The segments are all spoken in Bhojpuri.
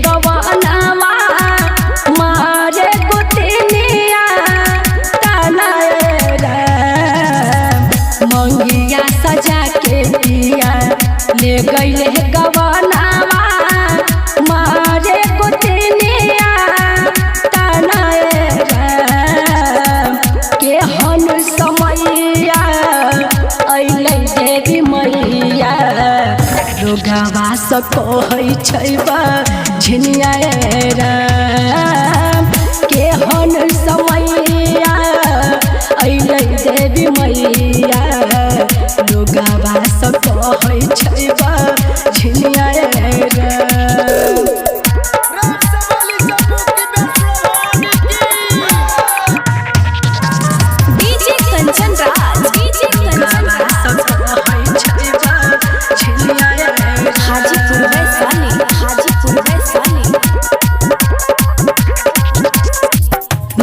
गवनावा मारे गोतिनिया तनाए राम मंगिया सजा के पिया ले गईले गवनावा मारे गोतिनिया तनाए राम के हन समैया अइलै देवी मैया रोगवा से कहै छै झिनिया राम के हन समैया अइलै देवी मैया रोगवा से कहै छै झिनिया राम।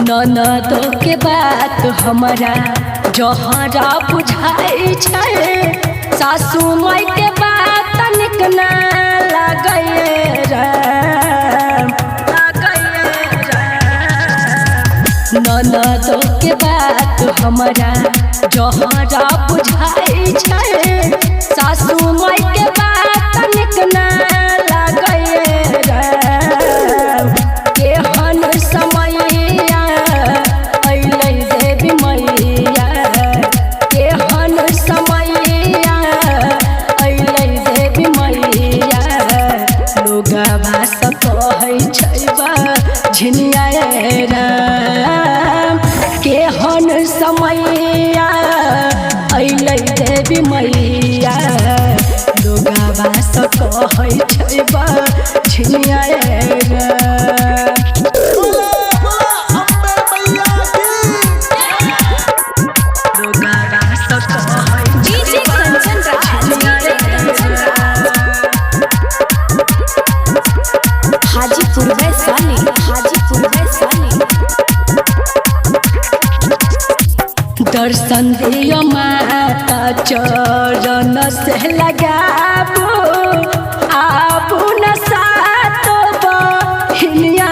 ननदो के बात हमारा जहरा बुझाई छै सासू माई के बात तनिक ना लागै राम ननदो के बात हमारा जहरा बुझाई छै सासू माई के बात तनिक ना लागै राम के हन समय झिनिया राम के हन समैया अइलै देवी मैया लोगवा से कहै छै झिनिया राम। दर्शन दियो माता चरण से लगाबो आबू न सातो बहिनिया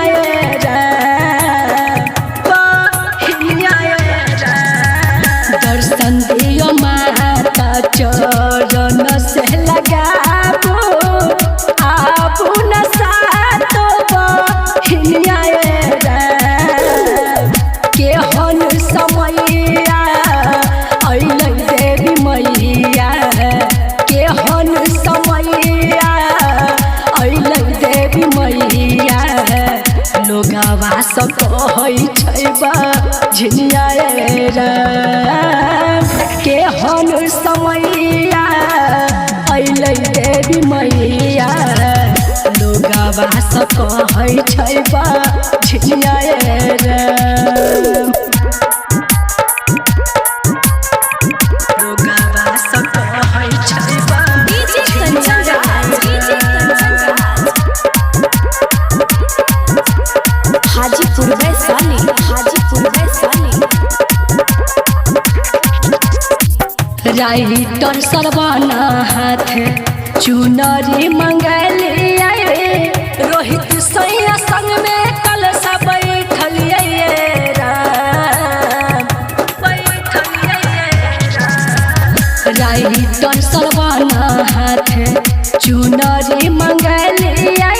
दर्शन दियो माता चरण से लगाबो आबू न सातो बहिनिया के हन समैया अइलै देवी मैया के हन समैया अइलै देवी मैया लोगवा से कहै छै झिनिया राम के हन समैया अइलै देवी मैया लोगवा से कहै छै झिनिया राम। राइटर सरवाना हाथ चुनरी मंगलिया रोहित सैया संग में कल सब बैठलिए राम राइटर सरवाना हाथ चुनरी मंगलिया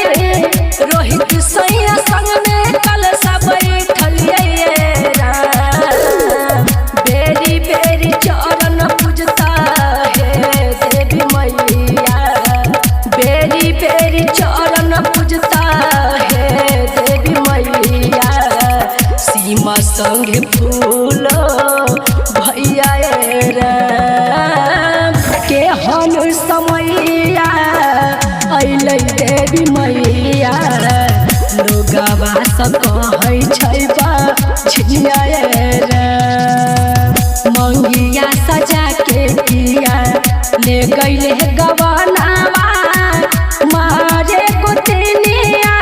रोहित सैया संग में कल सब बैठलिए राम बेरी बेरी चरण पूजता है देवी मैया बेरी बेरी चरण पूजता है देवी मैया सीमा संगे फूल भैया राम के हन समैया अइलै देवी मैया लोगवा से कहै छै झिनिया राम मंगिया सजा के पिया ले गईले गवनावा मारे गोतिनिया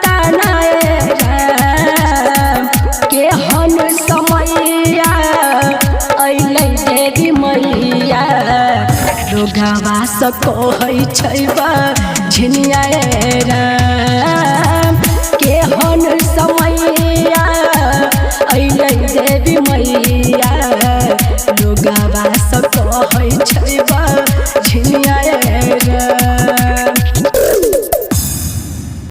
तनाए राम के हन समैया अइलै देवी मैया रोगवा से कहै छै बा झिनिया राम केहन समय